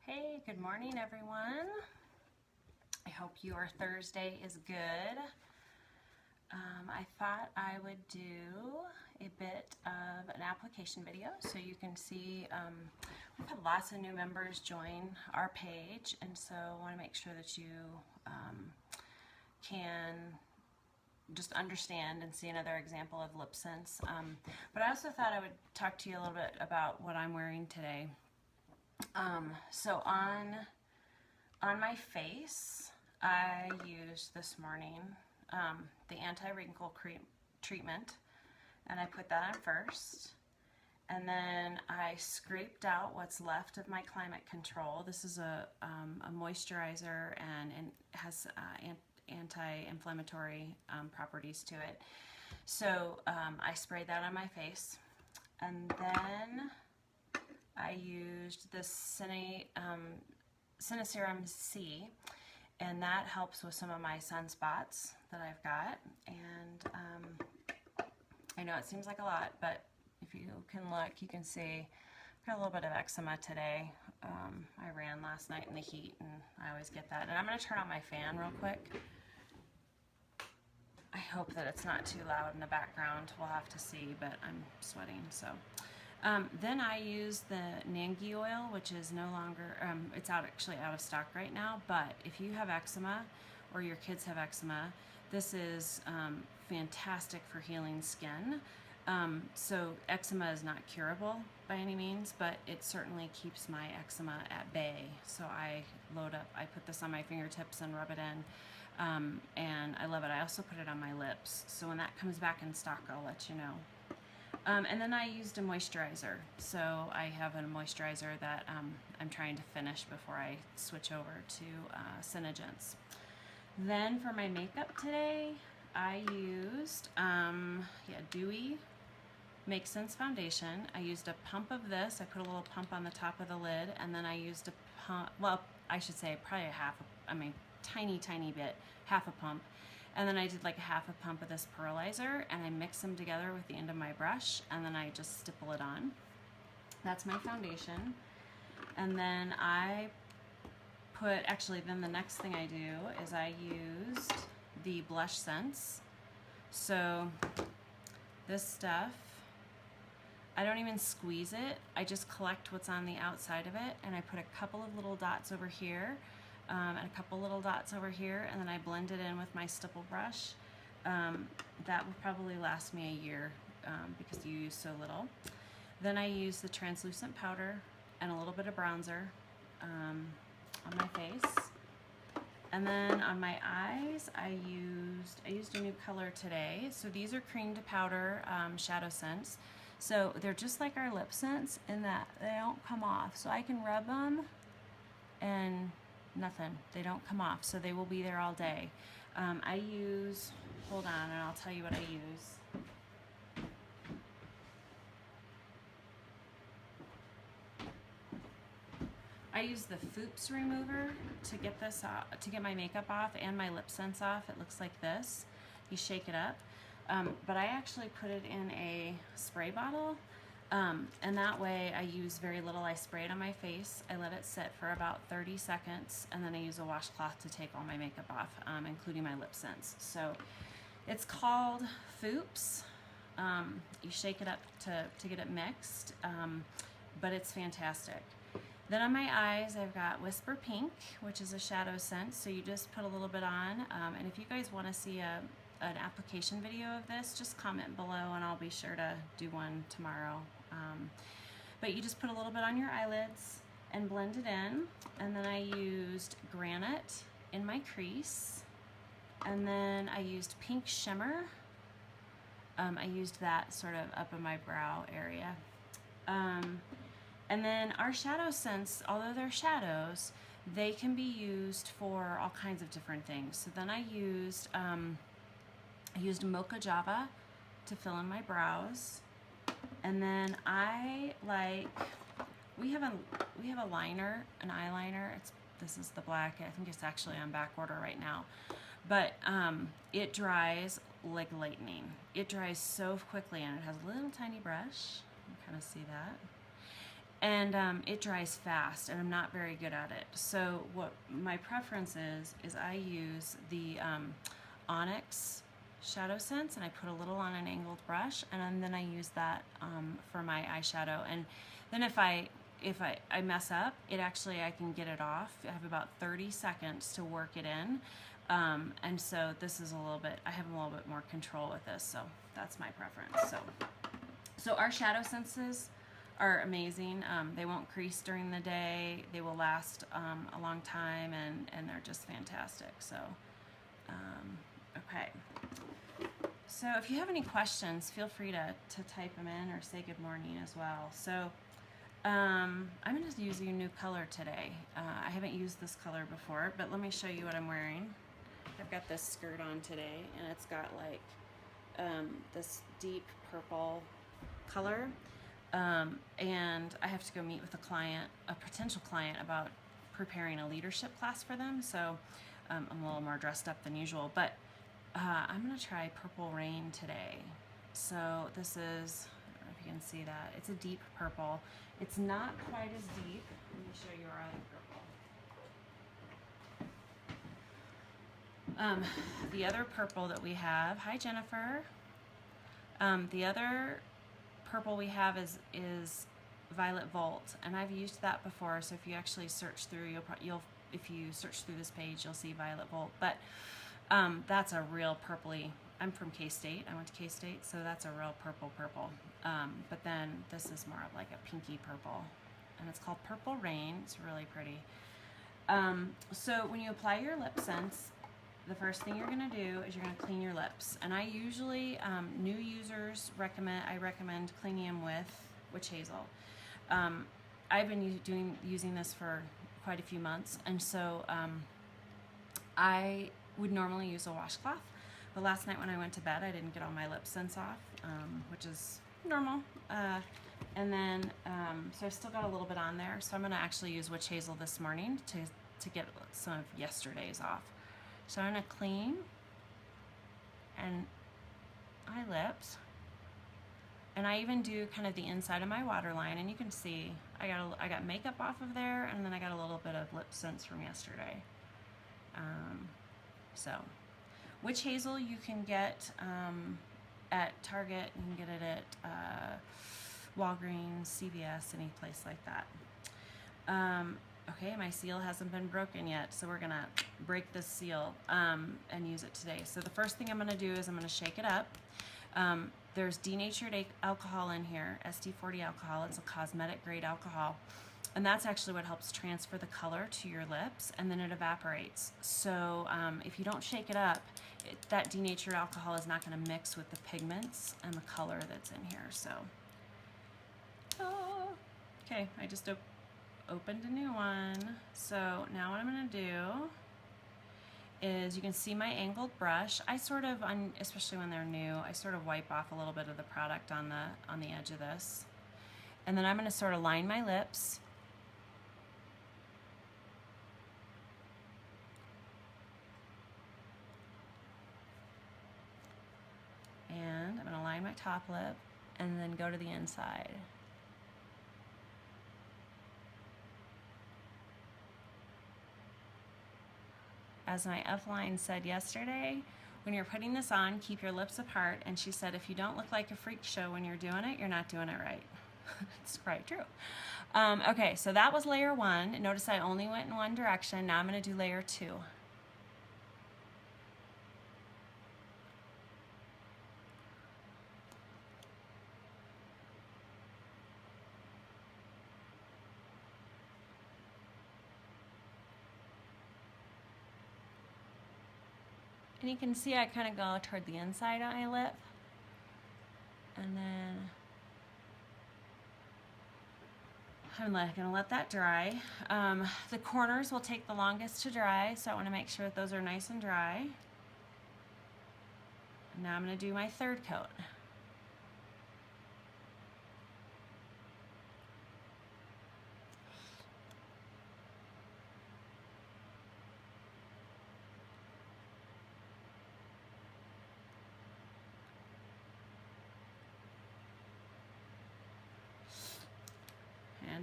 Hey, good morning everyone. I hope your Thursday is good. I thought I would do a bit of an application video so you can see we've had lots of new members join our page, and so I want to make sure that you can just understand and see another example of LipSense. But I also thought I would talk to you a little bit about what I'm wearing today. So on my face, I used this morning the anti-wrinkle treatment, and I put that on first, and then I scraped out what's left of my Climate Control. This is a moisturizer and has anti-inflammatory properties to it. So I sprayed that on my face, and then I used this Cineserum C, and that helps with some of my sunspots that I've got. And I know it seems like a lot, but if you can look, you can see I've got a little bit of eczema today. I ran last night in the heat, and I always get that. And I'm going to turn on my fan real quick. I hope that it's not too loud in the background. We'll have to see, but I'm sweating, so. Then I use the Nangi oil, which is no longer, it's actually out of stock right now, but if you have eczema or your kids have eczema, this is fantastic for healing skin. So eczema is not curable by any means, but it certainly keeps my eczema at bay. So I put this on my fingertips and rub it in, and I love it. I also put it on my lips, so when that comes back in stock, I'll let you know. And then I used a moisturizer. So I have a moisturizer that I'm trying to finish before I switch over to Synergence. Then for my makeup today, I used Dewy Make Sense foundation. I used a pump of this. I put a little pump on the top of the lid, and then I used a pump, well, I should say probably tiny bit, half a pump. And then I did like a half a pump of this pearlizer, and I mix them together with the end of my brush, and then I just stipple it on. That's my foundation. And then then the next thing I do is I used the blush scents. So this stuff, I don't even squeeze it. I just collect what's on the outside of it, and I put a couple of little dots over here. And a couple little dots over here, and then I blend it in with my stipple brush. That will probably last me a year because you use so little. Then I use the translucent powder and a little bit of bronzer on my face. And then on my eyes, I used a new color today. So these are cream to powder shadow scents. So they're just like our lip scents in that they don't come off. So I can rub them and nothing, they don't come off, so they will be there all day. I use, hold on, and I'll tell you what I use. I use the Foops remover to get this off, to get my makeup off and my lip scents off. It looks like this. You shake it up, but I actually put it in a spray bottle. And that way I use very little. I spray it on my face, I let it sit for about 30 seconds, and then I use a washcloth to take all my makeup off, including my lip scents. So it's called Foops. You shake it up to get it mixed, but it's fantastic. Then on my eyes, I've got Whisper Pink, which is a shadow scent, so you just put a little bit on, and if you guys want to see an application video of this, just comment below and I'll be sure to do one tomorrow. But you just put a little bit on your eyelids and blend it in, and then I used Granite in my crease, and then I used Pink Shimmer. I used that sort of up in my brow area. And then our shadow scents, although they're shadows, they can be used for all kinds of different things. So then I used Mocha Java to fill in my brows, and then we have a liner, an eyeliner. This is the black. I think it's actually on back order right now, but it dries like lightning. It dries so quickly, and it has a little tiny brush. You can kind of see that. and it dries fast, and I'm not very good at it. So what my preference is I use the Onyx Shadow Sense, and I put a little on an angled brush, and then I use that for my eyeshadow. And then if I mess up, I can get it off. I have about 30 seconds to work it in. And so this is I have a little bit more control with this, so that's my preference. So our shadow senses are amazing. They won't crease during the day. They will last a long time, and they're just fantastic. So, okay. So if you have any questions, feel free to type them in or say good morning as well. So I'm going to use a new color today. I haven't used this color before, but let me show you what I'm wearing. I've got this skirt on today, and it's got like this deep purple color. And I have to go meet with a potential client, about preparing a leadership class for them. So I'm a little more dressed up than usual, but I'm going to try Purple Rain today. So this is, I don't know if you can see that. It's a deep purple. It's not quite as deep. Let me show you our other purple. The other purple that we have, hi Jennifer. The other purple we have is Violet Volt, and I've used that before. So if you actually search through, if you search through this page, you'll see Violet Volt. But that's a real purpley. I'm from K-State. I went to K-State, so that's a real purple. But then this is more of like a pinky purple, and it's called Purple Rain. It's really pretty. So when you apply your LipSense, the first thing you're going to do is you're going to clean your lips. And I usually, new users I recommend cleaning them with witch hazel. I've been using this for quite a few months, and so I would normally use a washcloth, but last night when I went to bed, I didn't get all my LipSense off, which is normal. And then, so I've still got a little bit on there, so I'm going to actually use witch hazel this morning to get some of yesterday's off. So I'm going to clean and eye lips, and I even do kind of the inside of my waterline, and you can see I got makeup off of there, and then I got a little bit of LipSense from yesterday. So witch hazel you can get at Target. You can get it at Walgreens, CVS, any place like that. Okay, my seal hasn't been broken yet, so we're gonna break this seal and use it today. So the first thing I'm gonna do is I'm gonna shake it up. There's denatured alcohol in here, SD40 alcohol. It's a cosmetic grade alcohol, and that's actually what helps transfer the color to your lips, and then it evaporates. So if you don't shake it up, that denatured alcohol is not gonna mix with the pigments and the color that's in here. So, okay, I just opened a new one. So now what I'm going to do is, you can see my angled brush. I sort of, especially when they're new, I sort of wipe off a little bit of the product on the edge of this. And then I'm going to sort of line my lips. And I'm going to line my top lip and then go to the inside. As my upline said yesterday, when you're putting this on, keep your lips apart. And she said, if you don't look like a freak show when you're doing it, you're not doing it right. It's quite true. Okay, so that was layer one. Notice I only went in one direction. Now I'm going to do layer two. And you can see I kind of go toward the inside of my lip. And then I'm going to let that dry. The corners will take the longest to dry, so I want to make sure that those are nice and dry. And now I'm going to do my third coat.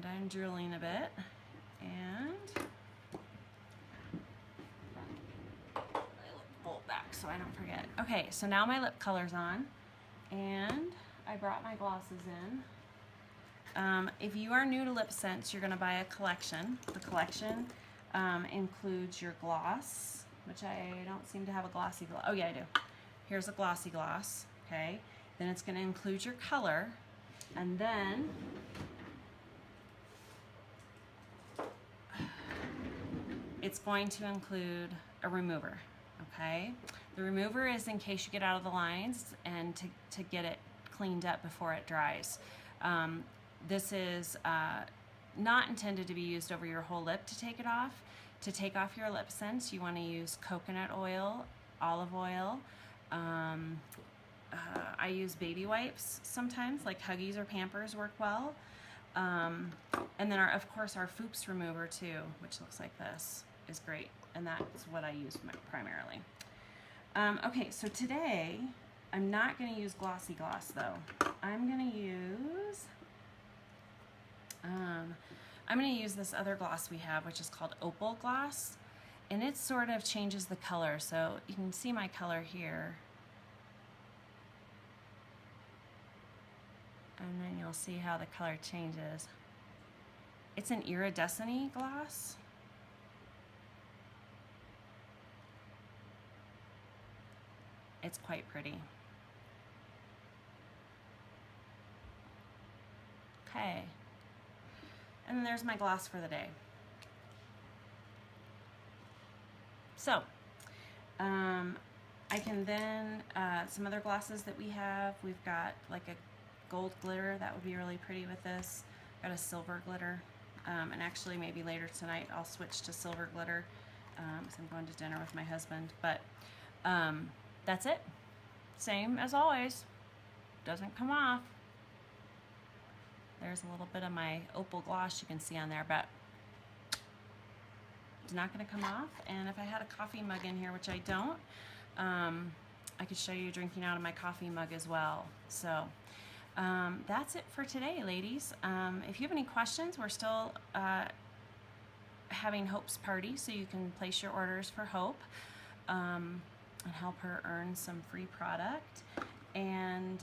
and I'm drooling a bit, and pull it back so I don't forget. Okay, so now my lip color's on, and I brought my glosses in. If you are new to LipSense, you're going to buy a collection. The collection includes your gloss, which I don't seem to have a glossy gloss. Oh yeah, I do. Here's a glossy gloss, okay? Then it's going to include your color, and then it's going to include a remover, okay? The remover is in case you get out of the lines and to get it cleaned up before it dries. This is not intended to be used over your whole lip to take it off. To take off your LipSense, you want to use coconut oil, olive oil. I use baby wipes sometimes, like Huggies or Pampers work well. And then of course our Fuchs remover too, which looks like this, is great. And that's what I use primarily. Okay, so today I'm not going to use glossy gloss though. I'm going to use this other gloss we have, which is called Opal Gloss, and it sort of changes the color. So you can see my color here, and then you'll see how the color changes. It's an iridescent-y gloss. It's quite pretty. Okay. And then there's my gloss for the day. So, I can then, some other glosses that we have, we've got like a gold glitter, that would be really pretty with this. Got a silver glitter, and actually maybe later tonight I'll switch to silver glitter, because I'm going to dinner with my husband. But that's it. Same as always. Doesn't come off. There's a little bit of my opal gloss you can see on there, but it's not going to come off. And if I had a coffee mug in here, which I don't, I could show you drinking out of my coffee mug as well. So that's it for today, ladies. If you have any questions, we're still having Hope's party, so you can place your orders for Hope and help her earn some free product. And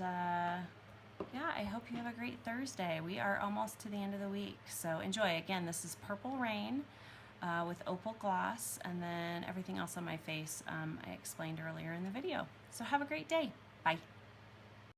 yeah, I hope you have a great Thursday. We are almost to the end of the week, so enjoy. Again, this is Purple Rain with Opal Gloss, and then everything else on my face I explained earlier in the video. So have a great day. Bye.